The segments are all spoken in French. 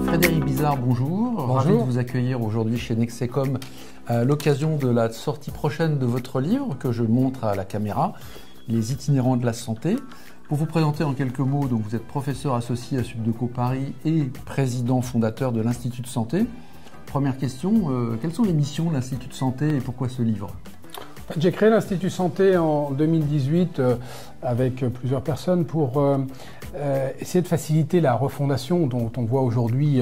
Frédéric Bizard, bonjour. Bonjour. Ravi de vous accueillir aujourd'hui chez Nexecom à l'occasion de la sortie prochaine de votre livre que je montre à la caméra, Les itinérants de la santé. Pour vous présenter en quelques mots, donc vous êtes professeur associé à Subdeco Paris et président fondateur de l'Institut de Santé. Première question, quelles sont les missions de l'Institut de Santé et pourquoi ce livre ? J'ai créé l'Institut Santé en 2018 avec plusieurs personnes pour essayer de faciliter la refondation dont on voit aujourd'hui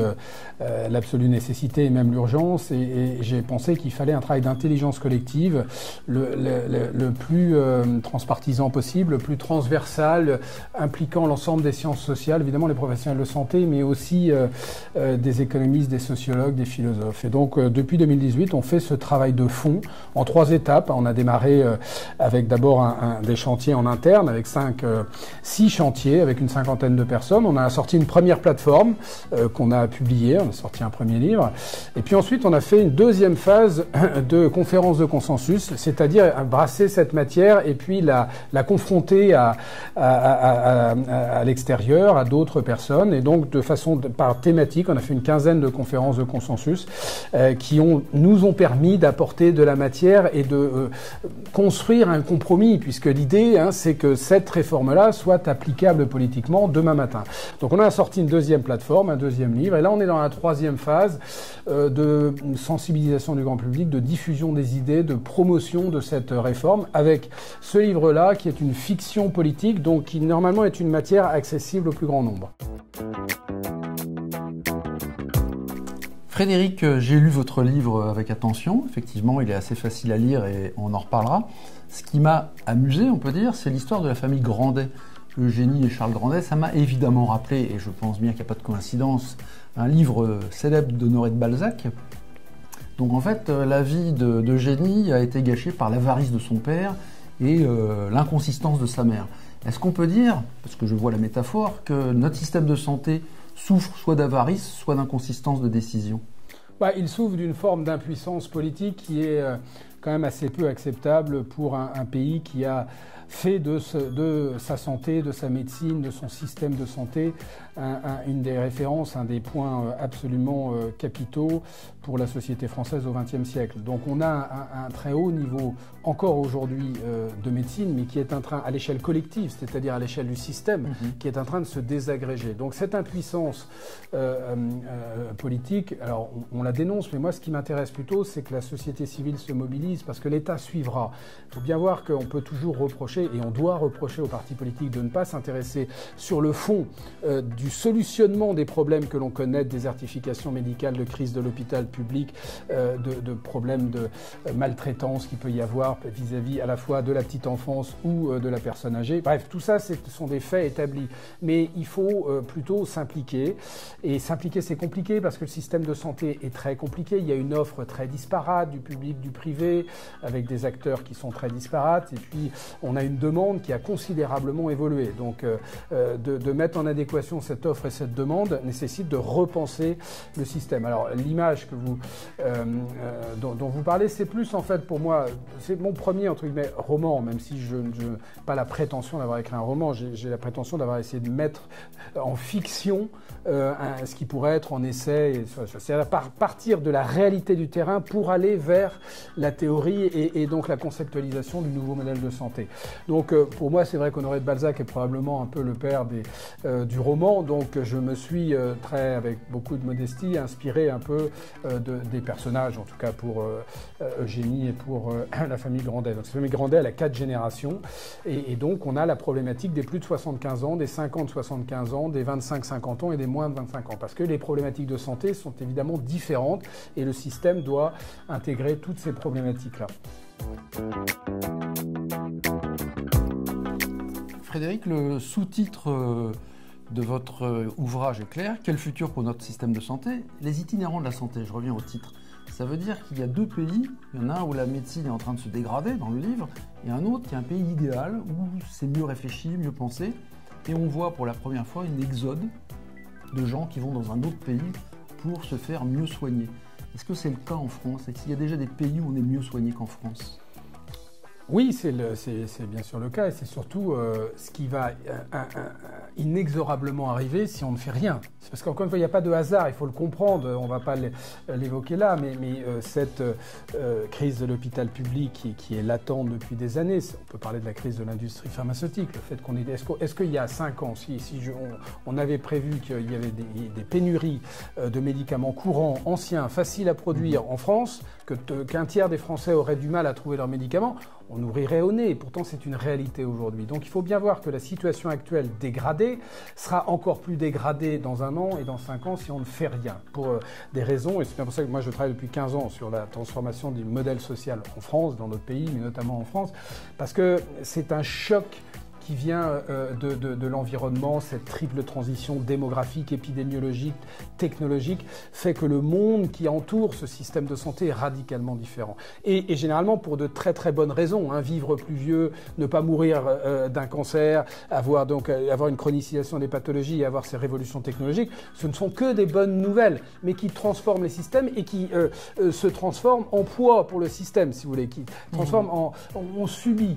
l'absolue nécessité et même l'urgence. Et j'ai pensé qu'il fallait un travail d'intelligence collective le plus transpartisan possible, le plus transversal, impliquant l'ensemble des sciences sociales, évidemment les professionnels de santé, mais aussi des économistes, des sociologues, des philosophes. Et donc depuis 2018, on fait ce travail de fond en 3 étapes. On a démarré avec d'abord des chantiers en interne, avec 6 chantiers, avec une cinquantaine de personnes. On a sorti une première plateforme qu'on a publiée, on a sorti un premier livre. Et puis ensuite, on a fait une deuxième phase de conférence de consensus, c'est-à-dire brasser cette matière et puis la confronter à l'extérieur, à d'autres personnes. Et donc, par thématique, on a fait une quinzaine de conférences de consensus qui nous ont permis d'apporter de la matière et de construire un compromis, puisque l'idée, c'est que cette réforme-là soit applicable politiquement demain matin. Donc on a sorti une deuxième plateforme, un deuxième livre, et là on est dans la troisième phase de sensibilisation du grand public, de diffusion des idées, de promotion de cette réforme, avec ce livre-là qui est une fiction politique, donc qui normalement est une matière accessible au plus grand nombre. Frédéric, j'ai lu votre livre avec attention. Effectivement, il est assez facile à lire et on en reparlera. Ce qui m'a amusé, on peut dire, c'est l'histoire de la famille Grandet. Eugénie et Charles Grandet, ça m'a évidemment rappelé, et je pense bien qu'il n'y a pas de coïncidence, un livre célèbre d'Honoré de Balzac. Donc en fait, la vie d'Eugénie a été gâchée par l'avarice de son père et l'inconsistance de sa mère. Est-ce qu'on peut dire, parce que je vois la métaphore, que notre système de santé souffre soit d'avarice, soit d'inconsistance de décision ? Il souffre d'une forme d'impuissance politique qui est quand même assez peu acceptable pour un pays qui a fait de sa santé, de sa médecine, de son système de santé une des références, un des points absolument capitaux pour la société française au XXe siècle. Donc on a un très haut niveau encore aujourd'hui de médecine, mais qui est en train, à l'échelle collective, c'est-à-dire à l'échelle du système, qui est en train de se désagréger. Donc cette impuissance politique, alors on la dénonce, mais moi ce qui m'intéresse plutôt, c'est que la société civile se mobilise, parce que l'État suivra. Il faut bien voir qu'on peut toujours reprocher, et on doit reprocher aux partis politiques de ne pas s'intéresser sur le fond du solutionnement des problèmes que l'on connaît, de désertification médicale, de crise de l'hôpital public, de problèmes de maltraitance qu'il peut y avoir vis-à-vis à la fois de la petite enfance ou de la personne âgée. Bref, tout ça, ce sont des faits établis. Mais il faut plutôt s'impliquer. Et s'impliquer, c'est compliqué parce que le système de santé est très compliqué. Il y a une offre très disparate du public, du privé, avec des acteurs qui sont très disparates. Et puis, on a une demande qui a considérablement évolué. Donc, de mettre en adéquation cette offre et cette demande nécessite de repenser le système. Alors, l'image dont vous parlez, c'est plus, en fait, pour moi, c'est mon premier, entre guillemets, roman, même si je n'ai pas la prétention d'avoir écrit un roman, j'ai la prétention d'avoir essayé de mettre en fiction ce qui pourrait être en essai, c'est-à-dire partir de la réalité du terrain pour aller vers la théorie et donc la conceptualisation du nouveau modèle de santé. Donc pour moi, c'est vrai qu'Honoré de Balzac est probablement un peu le père du roman, donc je me suis avec beaucoup de modestie, inspiré un peu des personnages, en tout cas pour Eugénie et pour la famille Grandet. Donc cette famille Grandet, elle a 4 générations, et donc on a la problématique des plus de 75 ans, des 50-75 ans, des 25-50 ans et des moins de 25 ans, parce que les problématiques de santé sont évidemment différentes, et le système doit intégrer toutes ces problématiques-là. Frédéric, le sous-titre de votre ouvrage est clair. Quel futur pour notre système de santé ? Les itinérants de la santé, je reviens au titre. Ça veut dire qu'il y a 2 pays. Il y en a un où la médecine est en train de se dégrader dans le livre, et un autre qui est un pays idéal où c'est mieux réfléchi, mieux pensé. Et on voit pour la première fois une exode de gens qui vont dans un autre pays pour se faire mieux soigner. Est-ce que c'est le cas en France? Est-ce qu'il y a déjà des pays où on est mieux soigné qu'en France? Oui, c'est bien sûr le cas, et c'est surtout ce qui va inexorablement arriver si on ne fait rien. C'est parce qu'encore une fois, il n'y a pas de hasard, il faut le comprendre, on ne va pas l'évoquer là, mais cette crise de l'hôpital public qui est latente depuis des années, on peut parler de la crise de l'industrie pharmaceutique, le fait qu'on est... Est-ce qu'il y a 5 ans, on avait prévu qu'il y avait des pénuries de médicaments courants, anciens, faciles à produire en France, qu'un tiers des Français auraient du mal à trouver leurs médicaments, on nous rirait au nez. Pourtant, c'est une réalité aujourd'hui. Donc, il faut bien voir que la situation actuelle dégradée sera encore plus dégradée dans 1 an et dans 5 ans si on ne fait rien. Pour des raisons, et c'est bien pour ça que moi, je travaille depuis 15 ans sur la transformation du modèle social en France, dans notre pays, mais notamment en France, parce que c'est un choc qui vient de l'environnement, cette triple transition démographique, épidémiologique, technologique, fait que le monde qui entoure ce système de santé est radicalement différent. Et généralement pour de très très bonnes raisons, hein, vivre plus vieux, ne pas mourir d'un cancer, avoir une chronicisation des pathologies et avoir ces révolutions technologiques, ce ne sont que des bonnes nouvelles, mais qui transforment les systèmes et qui se transforment en poids pour le système, si vous voulez, qui transforment on subit.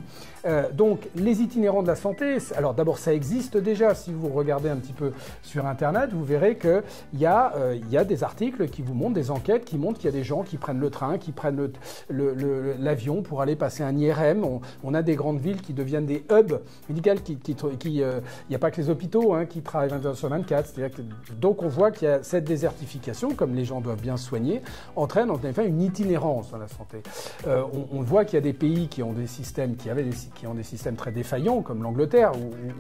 Donc les itinérants de la santé, alors d'abord ça existe déjà, si vous regardez un petit peu sur Internet, vous verrez qu'il y a des articles qui vous montrent, des enquêtes qui montrent qu'il y a des gens qui prennent le train, qui prennent l'avion pour aller passer un IRM. On a des grandes villes qui deviennent des hubs médicaux, il n'y a pas que les hôpitaux qui travaillent 24 sur 24, donc on voit qu'il y a cette désertification, comme les gens doivent bien se soigner, entraîne en effet une itinérance dans la santé. On voit qu'il y a des pays qui ont des systèmes, qui ont des systèmes très défaillants, comme l'Angleterre,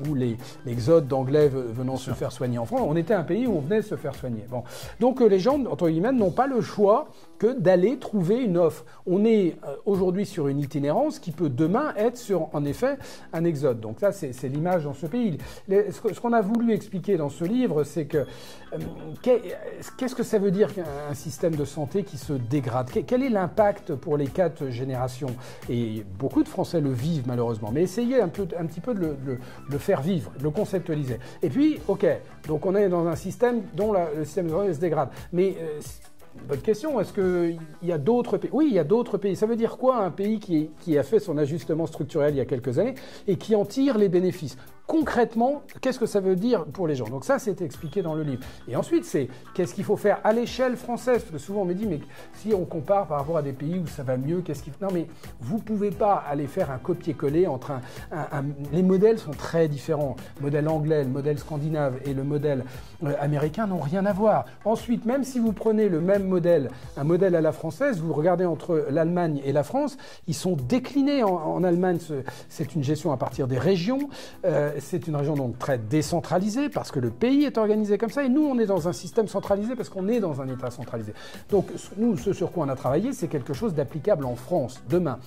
où l'exode d'Anglais venant se faire soigner en France, on était un pays où on venait se faire soigner. Bon. Donc les gens, entre guillemets, n'ont pas le choix que d'aller trouver une offre. On est aujourd'hui sur une itinérance qui peut demain être sur, en effet, un exode. Donc ça, c'est l'image dans ce pays. Ce qu'on a voulu expliquer dans ce livre, c'est que qu'est-ce que ça veut dire qu'un système de santé qui se dégrade? Quel est l'impact pour les 4 générations? Et beaucoup de Français le vivent malheureusement, mais essayez un petit peu de le faire vivre, de le conceptualiser. Et puis, ok, donc on est dans un système dont le système de santé se dégrade. Mais bonne question, est-ce qu'il y a d'autres pays? Oui, il y a d'autres pays. Ça veut dire quoi un pays qui a fait son ajustement structurel il y a quelques années et qui en tire les bénéfices? Concrètement, qu'est-ce que ça veut dire pour les gens? Donc ça, c'est expliqué dans le livre. Et ensuite, c'est qu'est-ce qu'il faut faire à l'échelle française? Parce que souvent, on me dit, mais si on compare par rapport à des pays où ça va mieux, qu'est-ce qu'il faut... Non, mais vous ne pouvez pas aller faire un copier-coller entre les modèles sont très différents. Le modèle anglais, le modèle scandinave et le modèle américain n'ont rien à voir. Ensuite, même si vous prenez le même modèle, un modèle à la française, vous regardez entre l'Allemagne et la France, ils sont déclinés. En Allemagne, c'est une gestion à partir des régions. C'est une région donc très décentralisée parce que le pays est organisé comme ça et nous on est dans un système centralisé parce qu'on est dans un État centralisé. Donc nous, ce sur quoi on a travaillé, c'est quelque chose d'applicable en France, demain,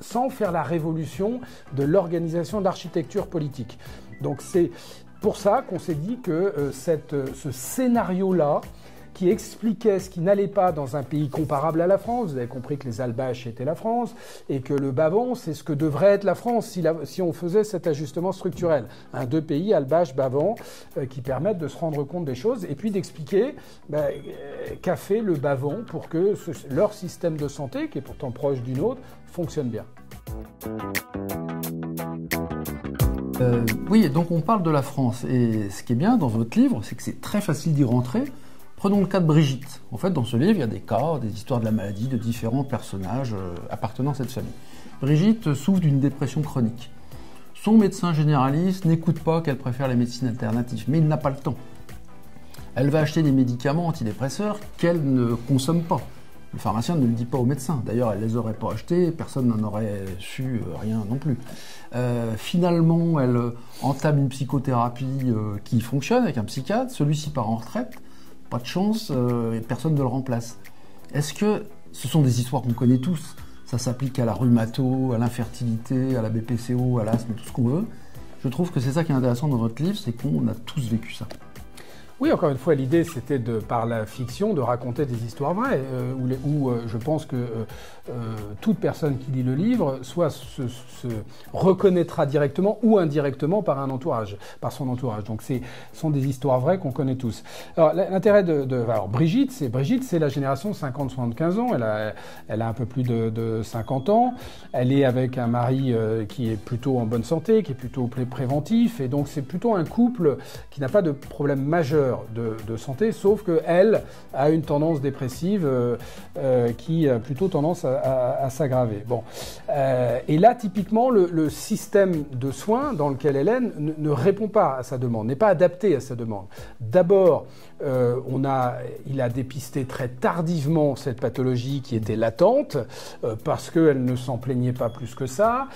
sans faire la révolution de l'organisation de l'architecture politique. Donc c'est pour ça qu'on s'est dit que ce scénario-là, qui expliquait ce qui n'allait pas dans un pays comparable à la France. Vous avez compris que les Albaches étaient la France et que le Bavon, c'est ce que devrait être la France si on faisait cet ajustement structurel. 2 pays, Albache, Bavon, qui permettent de se rendre compte des choses et puis d'expliquer qu'a fait le Bavon pour que leur système de santé, qui est pourtant proche du nôtre, fonctionne bien. Oui, donc on parle de la France. Et ce qui est bien dans votre livre, c'est que c'est très facile d'y rentrer. Prenons le cas de Brigitte. En fait, dans ce livre, il y a des cas, des histoires de la maladie, de différents personnages appartenant à cette famille. Brigitte souffre d'une dépression chronique. Son médecin généraliste n'écoute pas qu'elle préfère les médecines alternatives, mais il n'a pas le temps. Elle va acheter des médicaments antidépresseurs qu'elle ne consomme pas. Le pharmacien ne le dit pas au médecin. D'ailleurs, elle ne les aurait pas achetés, personne n'en aurait su rien non plus. Finalement, elle entame une psychothérapie qui fonctionne avec un psychiatre. Celui-ci part en retraite. Pas de chance, et personne ne le remplace. Est-ce que ce sont des histoires qu'on connaît tous? Ça s'applique à la rhumato, à l'infertilité, à la BPCO, à l'asthme, tout ce qu'on veut. Je trouve que c'est ça qui est intéressant dans votre livre, c'est qu'on a tous vécu ça. Oui, encore une fois, l'idée, c'était par la fiction, de raconter des histoires vraies, où je pense que toute personne qui lit le livre, soit se reconnaîtra directement ou indirectement par son entourage. Donc, ce sont des histoires vraies qu'on connaît tous. Alors, l'intérêt alors, Brigitte, c'est la génération 50-75 ans. Elle a un peu plus de 50 ans. Elle est avec un mari qui est plutôt en bonne santé, qui est plutôt préventif, et donc c'est plutôt un couple qui n'a pas de problème majeur de santé, sauf qu'elle a une tendance dépressive qui a plutôt tendance à s'aggraver. Bon. Et là, typiquement, le système de soins dans lequel elle est ne répond pas à sa demande, n'est pas adapté à sa demande. D'abord, il a dépisté très tardivement cette pathologie qui était latente, parce qu'elle ne s'en plaignait pas plus que ça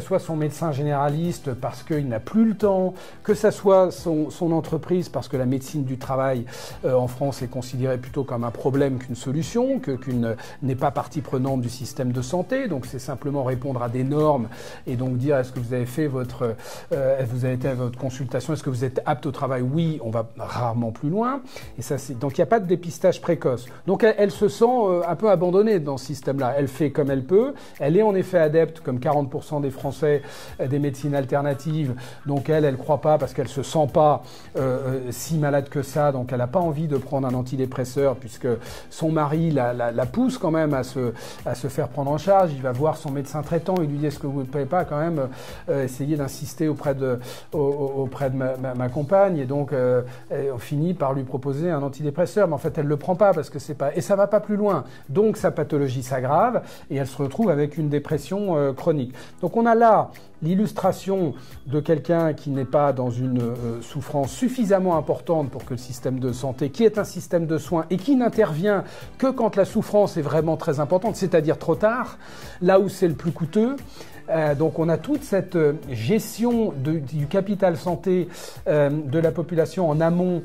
soit son médecin généraliste parce qu'il n'a plus le temps, que ça soit son entreprise parce que la médecine du travail en France est considérée plutôt comme un problème qu'une solution, qu'une n'est pas partie prenante du système de santé, donc c'est simplement répondre à des normes et donc dire est-ce que vous avez fait vous avez été à votre consultation, est-ce que vous êtes apte au travail? Oui, on va rarement plus loin. Et ça, donc il n'y a pas de dépistage précoce. Donc elle se sent un peu abandonnée dans ce système-là. Elle fait comme elle peut. Elle est en effet adepte, comme 40% des Français, des médecines alternatives. Donc elle croit pas parce qu'elle se sent pas si malade que ça. Donc elle n'a pas envie de prendre un antidépresseur puisque son mari la pousse quand même à se faire prendre en charge. Il va voir son médecin traitant. Il lui dit est-ce que vous ne pouvez pas quand même essayer d'insister auprès de ma compagne. Et donc on finit par lui proposer un antidépresseur, mais en fait elle le prend pas parce que c'est pas, et ça va pas plus loin. Donc sa pathologie s'aggrave et elle se retrouve avec une dépression chronique. Donc on a là l'illustration de quelqu'un qui n'est pas dans une souffrance suffisamment importante pour que le système de santé, qui est un système de soins et qui n'intervient que quand la souffrance est vraiment très importante, c'est-à-dire trop tard, là où c'est le plus coûteux. Donc on a toute cette gestion du capital santé de la population en amont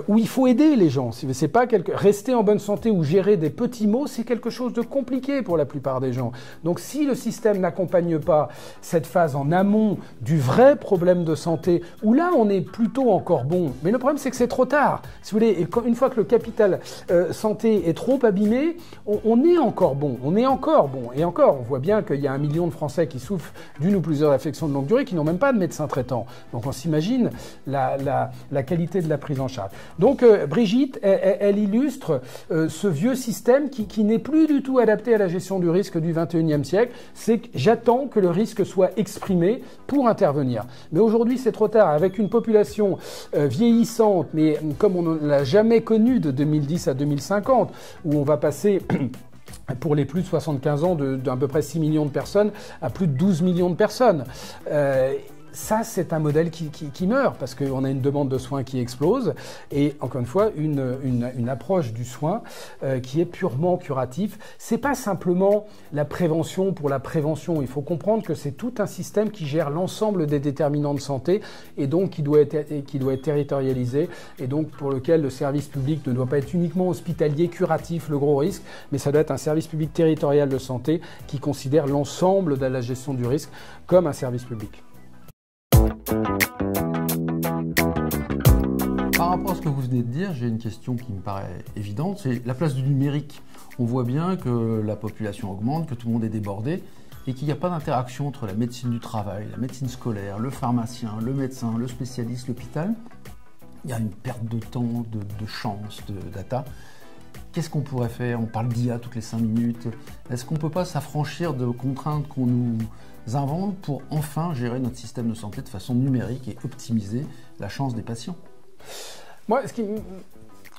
où il faut aider les gens. C'est pas rester en bonne santé ou gérer des petits maux, c'est quelque chose de compliqué pour la plupart des gens. Donc si le système n'accompagne pas cette phase en amont du vrai problème de santé, où là on est plutôt encore bon, mais le problème c'est que c'est trop tard. Si vous voulez, et une fois que le capital santé est trop abîmé, on est encore bon, Et encore, on voit bien qu'il y a 1 million de Français qui souffrent d'une ou plusieurs affections de longue durée qui n'ont même pas de médecin traitant. Donc on s'imagine la qualité de la prise en charge. Donc Brigitte, elle illustre ce vieux système qui n'est plus du tout adapté à la gestion du risque du 21e siècle. C'est que j'attends que le risque soit exprimé pour intervenir. Mais aujourd'hui, c'est trop tard. Avec une population vieillissante, mais comme on ne l'a jamais connue de 2010 à 2050, où on va passer pour les plus de 75 ans d'à peu près 6 millions de personnes à plus de 12 millions de personnes. Ça, c'est un modèle qui meurt parce qu'on a une demande de soins qui explose et, encore une fois, une approche du soin qui est purement curatif. C'est pas simplement la prévention pour la prévention. Il faut comprendre que c'est tout un système qui gère l'ensemble des déterminants de santé et donc qui doit être territorialisé et donc pour lequel le service public ne doit pas être uniquement hospitalier, curatif, le gros risque, mais ça doit être un service public territorial de santé qui considère l'ensemble de la gestion du risque comme un service public. Par rapport à ce que vous venez de dire, j'ai une question qui me paraît évidente, c'est la place du numérique. On voit bien que la population augmente, que tout le monde est débordé et qu'il n'y a pas d'interaction entre la médecine du travail, la médecine scolaire, le pharmacien, le médecin, le spécialiste, l'hôpital. Il y a une perte de temps, de chance, de data. Qu'est-ce qu'on pourrait faire? On parle d'IA toutes les 5 minutes. Est-ce qu'on ne peut pas s'affranchir de contraintes qu'on nous invente pour enfin gérer notre système de santé de façon numérique et optimiser la chance des patients? Moi, ce qui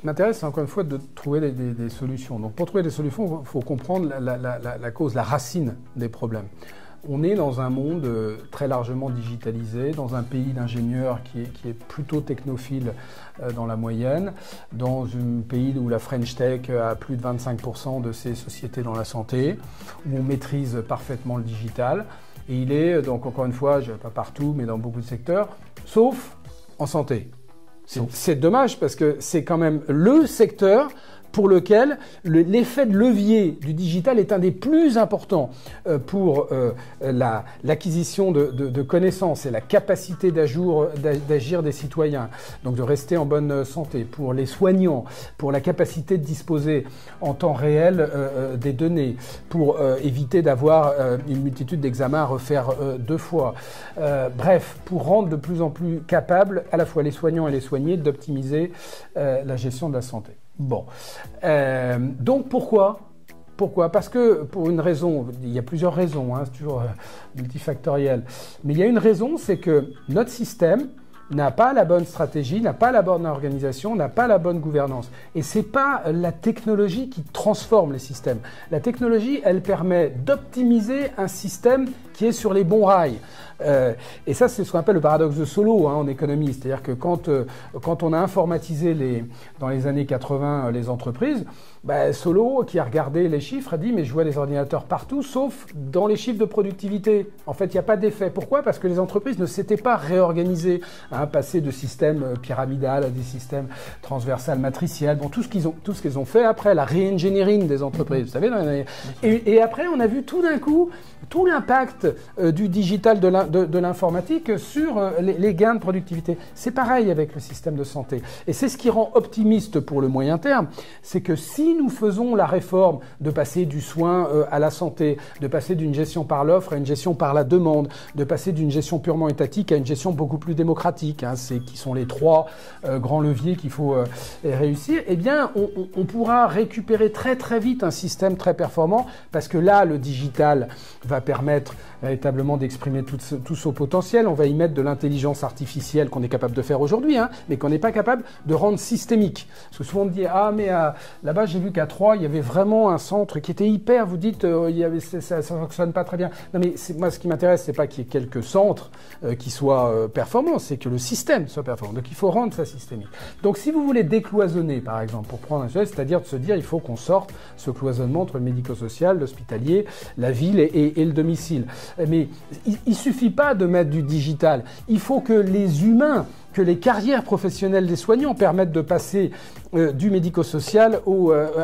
m'intéresse, c'est encore une fois de trouver des solutions. Donc pour trouver des solutions, il faut comprendre la cause, la racine des problèmes. On est dans un monde très largement digitalisé, dans un pays d'ingénieurs qui est plutôt technophile dans la moyenne, dans un pays où la French Tech a plus de 25% de ses sociétés dans la santé, où on maîtrise parfaitement le digital. Et il est, donc encore une fois, pas partout, mais dans beaucoup de secteurs, sauf en santé. C'est dommage parce que c'est quand même le secteur pour lequel l'effet de levier du digital est un des plus importants pour l'acquisition de connaissances et la capacité d'agir des citoyens, donc de rester en bonne santé, pour les soignants, pour la capacité de disposer en temps réel des données, pour éviter d'avoir une multitude d'examens à refaire 2 fois. Bref, pour rendre de plus en plus capables, à la fois les soignants et les soignés, d'optimiser la gestion de la santé. Bon. Donc pourquoi ? Parce que pour une raison, il y a plusieurs raisons, hein, c'est toujours multifactoriel, mais il y a une raison, c'est que notre système n'a pas la bonne stratégie, n'a pas la bonne organisation, n'a pas la bonne gouvernance. Et c'est pas la technologie qui transforme les systèmes. La technologie, elle permet d'optimiser un système qui est sur les bons rails. Et ça, c'est ce qu'on appelle le paradoxe de Solow en économie. C'est-à-dire que quand on a informatisé dans les années 80 les entreprises, Solow, qui a regardé les chiffres, a dit « mais je vois des ordinateurs partout, sauf dans les chiffres de productivité. En fait, il n'y a pas d'effet. » Pourquoi ? Parce que les entreprises ne s'étaient pas réorganisées, passer de systèmes pyramidal à des systèmes transversal, matriciels, tout ce qu'ils ont fait après, la re-engineering des entreprises, vous savez. Et après, on a vu tout d'un coup tout l'impact du digital de l'informatique sur les gains de productivité. C'est pareil avec le système de santé. Et c'est ce qui rend optimiste pour le moyen terme, c'est que si nous faisons la réforme de passer du soin à la santé, de passer d'une gestion par l'offre à une gestion par la demande, de passer d'une gestion purement étatique à une gestion beaucoup plus démocratique, qui sont les 3 grands leviers qu'il faut réussir, eh bien, on pourra récupérer très très vite un système très performant, parce que là, le digital va permettre véritablement d'exprimer tout son potentiel. On va y mettre de l'intelligence artificielle qu'on est capable de faire aujourd'hui, mais qu'on n'est pas capable de rendre systémique. Parce que souvent on me dit « Ah, mais là-bas, j'ai vu qu'à Troyes, il y avait vraiment un centre qui était hyper, vous dites, ça ne fonctionne pas très bien. » Non, mais moi, ce qui m'intéresse, c'est pas qu'il y ait quelques centres qui soient performants, c'est que le système soit performant. Donc, il faut rendre ça systémique. Donc, si vous voulez décloisonner, par exemple, pour prendre un sujet, c'est-à-dire de se dire, il faut qu'on sorte ce cloisonnement entre le médico-social, l'hospitalier, la ville et le domicile. Mais il suffit pas de mettre du digital. Il faut que les humains, que les carrières professionnelles des soignants permettent de passer du médico-social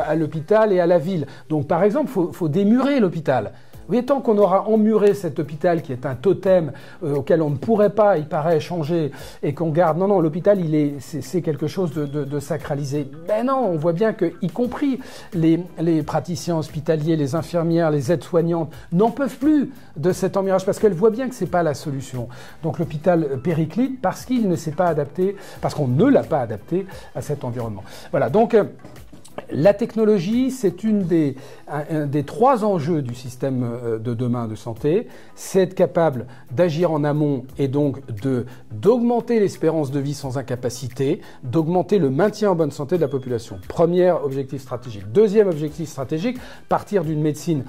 à l'hôpital et à la ville. Donc, par exemple, faut démurer l'hôpital. Vous voyez, tant qu'on aura emmuré cet hôpital qui est un totem auquel on ne pourrait pas, il paraît, changer, et qu'on garde... Non, l'hôpital, c'est quelque chose de sacralisé. Ben non, on voit bien que, y compris les praticiens hospitaliers, les infirmières, les aides-soignantes, n'en peuvent plus de cet emmurage, parce qu'elles voient bien que c'est pas la solution. Donc l'hôpital périclite parce qu'il ne s'est pas adapté, parce qu'on ne l'a pas adapté à cet environnement. Voilà, donc... La technologie, c'est un des 3 enjeux du système de demain de santé. C'est être capable d'agir en amont et donc d'augmenter l'espérance de vie sans incapacité, d'augmenter le maintien en bonne santé de la population. Premier objectif stratégique. Deuxième objectif stratégique, partir d'une médecine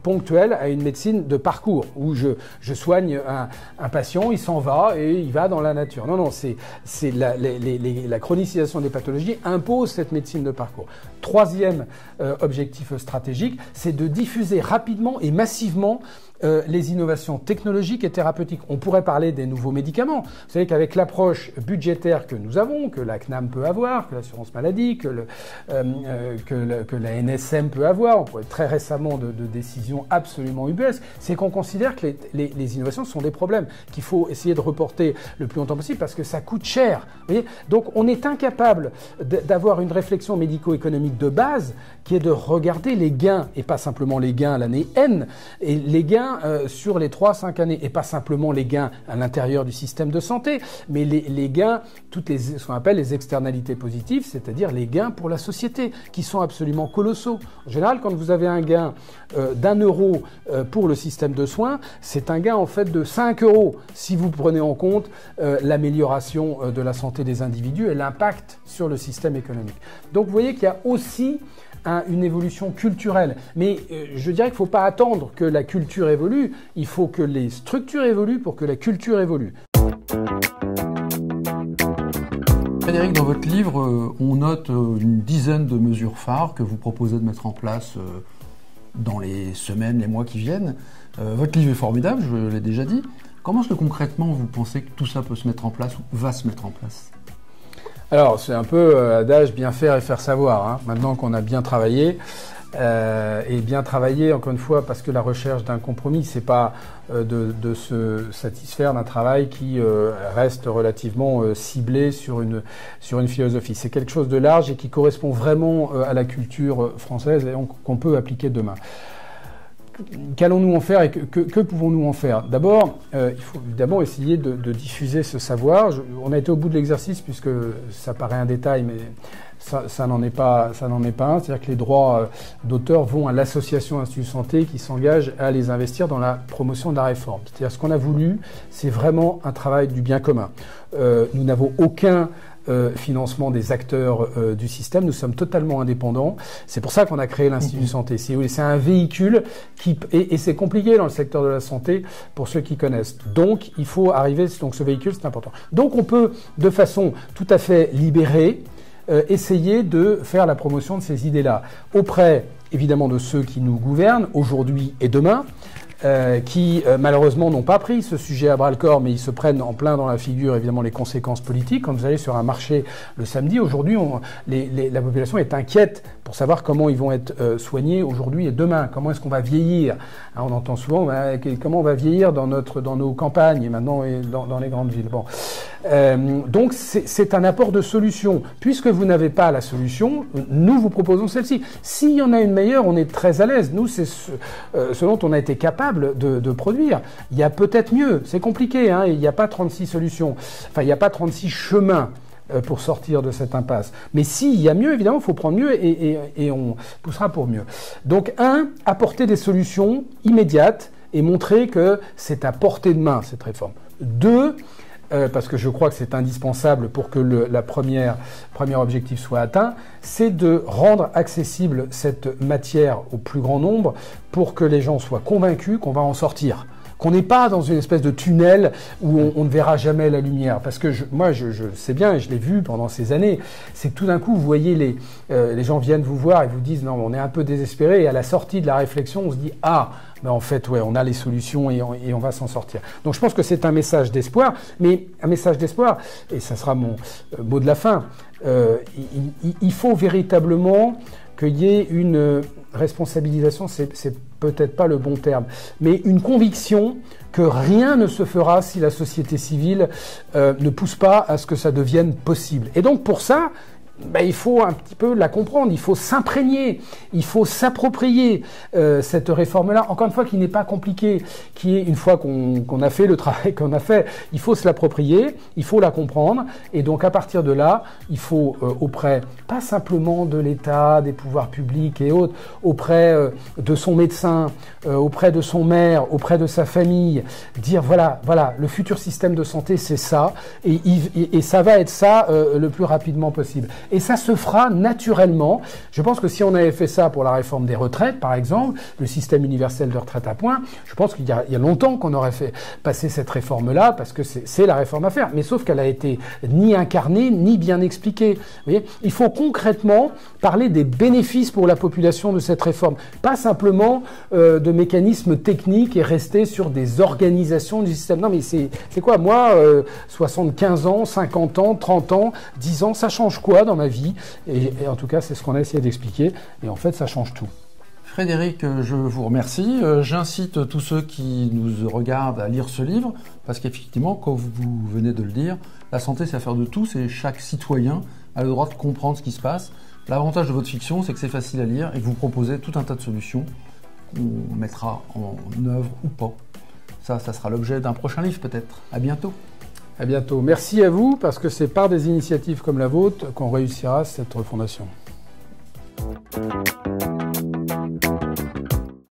ponctuelle à une médecine de parcours, où je soigne un patient, il s'en va et il va dans la nature. Non, c'est la chronicisation des pathologies impose cette médecine de parcours. Troisième objectif stratégique, c'est de diffuser rapidement et massivement les innovations technologiques et thérapeutiques. On pourrait parler des nouveaux médicaments. Vous savez qu'avec l'approche budgétaire que nous avons, que la CNAM peut avoir, que l'assurance maladie, que la NSM peut avoir, on pourrait très récemment de décisions absolument ubuesques, c'est qu'on considère que les innovations sont des problèmes qu'il faut essayer de reporter le plus longtemps possible parce que ça coûte cher. Vous voyez, donc on est incapable d'avoir une réflexion médico-économique de base qui est de regarder les gains, et pas simplement les gains à l'année N, et les gains sur les 3-5 années, et pas simplement les gains à l'intérieur du système de santé, mais les gains, ce qu'on appelle les externalités positives, c'est-à-dire les gains pour la société, qui sont absolument colossaux. En général, quand vous avez un gain d'€1 pour le système de soins, c'est un gain en fait de 5 € si vous prenez en compte l'amélioration de la santé des individus et l'impact sur le système économique. Donc vous voyez qu'il y a aussi une évolution culturelle. Mais je dirais qu'il ne faut pas attendre que la culture évolue, il faut que les structures évoluent pour que la culture évolue. Frédéric, dans votre livre, on note une dizaine de mesures phares que vous proposez de mettre en place dans les semaines, les mois qui viennent. Votre livre est formidable, je l'ai déjà dit. Comment est-ce que concrètement vous pensez que tout ça peut se mettre en place ou va se mettre en place ? Alors, c'est un peu adage bien faire et faire savoir, hein. Maintenant qu'on a bien travaillé, et bien travaillé, encore une fois, parce que la recherche d'un compromis, c'est pas de se satisfaire d'un travail qui reste relativement ciblé sur une philosophie. C'est quelque chose de large et qui correspond vraiment à la culture française et qu'on peut appliquer demain. Qu'allons-nous en faire et que pouvons-nous en faire? D'abord, il faut évidemment essayer de diffuser ce savoir. On a été au bout de l'exercice puisque ça paraît un détail, mais ça n'en est pas un. C'est-à-dire que les droits d'auteur vont à l'association Institut Santé qui s'engage à les investir dans la promotion de la réforme. C'est-à-dire ce qu'on a voulu, c'est vraiment un travail du bien commun. Nous n'avons aucun financement des acteurs du système. Nous sommes totalement indépendants. C'est pour ça qu'on a créé l'Institut Santé. C'est un véhicule et c'est compliqué dans le secteur de la santé pour ceux qui connaissent. Donc, il faut arriver, donc ce véhicule, c'est important. Donc, on peut, de façon tout à fait libérée, essayer de faire la promotion de ces idées-là auprès, évidemment, de ceux qui nous gouvernent aujourd'hui et demain, qui malheureusement n'ont pas pris ce sujet à bras-le-corps, mais ils se prennent en plein dans la figure, évidemment, les conséquences politiques. Quand vous allez sur un marché le samedi, aujourd'hui, la population est inquiète pour savoir comment ils vont être soignés aujourd'hui et demain. Comment est-ce qu'on va vieillir? Hein, on entend souvent comment on va vieillir dans nos campagnes et maintenant dans les grandes villes. Bon. Donc c'est un apport de solution. Puisque vous n'avez pas la solution, nous vous proposons celle-ci. S'il y en a une meilleure, on est très à l'aise. Nous, c'est ce dont on a été capable de produire. Il y a peut-être mieux. C'est compliqué, hein. Il n'y a pas 36 solutions. Enfin, il n'y a pas 36 chemins pour sortir de cette impasse. Mais s'il y a mieux, évidemment, il faut prendre mieux et on poussera pour mieux. Donc, apporter des solutions immédiates et montrer que c'est à portée de main, cette réforme. 2, parce que je crois que c'est indispensable pour que le premier objectif soit atteint, c'est de rendre accessible cette matière au plus grand nombre pour que les gens soient convaincus qu'on va en sortir. Qu'on n'est pas dans une espèce de tunnel où on ne verra jamais la lumière. Parce que moi, je sais bien, et je l'ai vu pendant ces années, c'est que tout d'un coup, vous voyez les gens viennent vous voir et vous disent « Non, on est un peu désespéré » et à la sortie de la réflexion, on se dit « Ah, mais en fait, ouais, on a les solutions et on va s'en sortir. » Donc je pense que c'est un message d'espoir, mais un message d'espoir, et ça sera mon mot de la fin, il faut véritablement qu'il y ait une responsabilisation, c'est peut-être pas le bon terme, mais une conviction que rien ne se fera si la société civile ne pousse pas à ce que ça devienne possible. Et donc pour ça, il faut un petit peu la comprendre, il faut s'imprégner, il faut s'approprier cette réforme-là, encore une fois, qui n'est pas compliquée, qui est, une fois qu'on a fait le travail qu'on a fait, il faut se l'approprier, il faut la comprendre, et donc à partir de là, il faut auprès, pas simplement de l'État, des pouvoirs publics et autres, auprès de son médecin, auprès de son maire, auprès de sa famille, dire voilà, le futur système de santé, c'est ça, et ça va être ça le plus rapidement possible. Et ça se fera naturellement. Je pense que si on avait fait ça pour la réforme des retraites, par exemple, le système universel de retraite à points, je pense qu'il y a longtemps qu'on aurait fait passer cette réforme-là, parce que c'est la réforme à faire. Mais sauf qu'elle a été ni incarnée, ni bien expliquée. Vous voyez, il faut concrètement parler des bénéfices pour la population de cette réforme. Pas simplement de mécanismes techniques et rester sur des organisations du système. Non, mais c'est quoi? Moi, 75 ans, 50 ans, 30 ans, 10 ans, ça change quoi dans ma vie? Et en tout cas, c'est ce qu'on a essayé d'expliquer. Et en fait, ça change tout. Frédéric, je vous remercie. J'incite tous ceux qui nous regardent à lire ce livre, parce qu'effectivement, comme vous venez de le dire, la santé, c'est affaire de tous et chaque citoyen a le droit de comprendre ce qui se passe. L'avantage de votre fiction, c'est que c'est facile à lire et que vous proposez tout un tas de solutions qu'on mettra en œuvre ou pas. Ça sera l'objet d'un prochain livre peut-être. À bientôt. À bientôt. Merci à vous, parce que c'est par des initiatives comme la vôtre qu'on réussira cette refondation.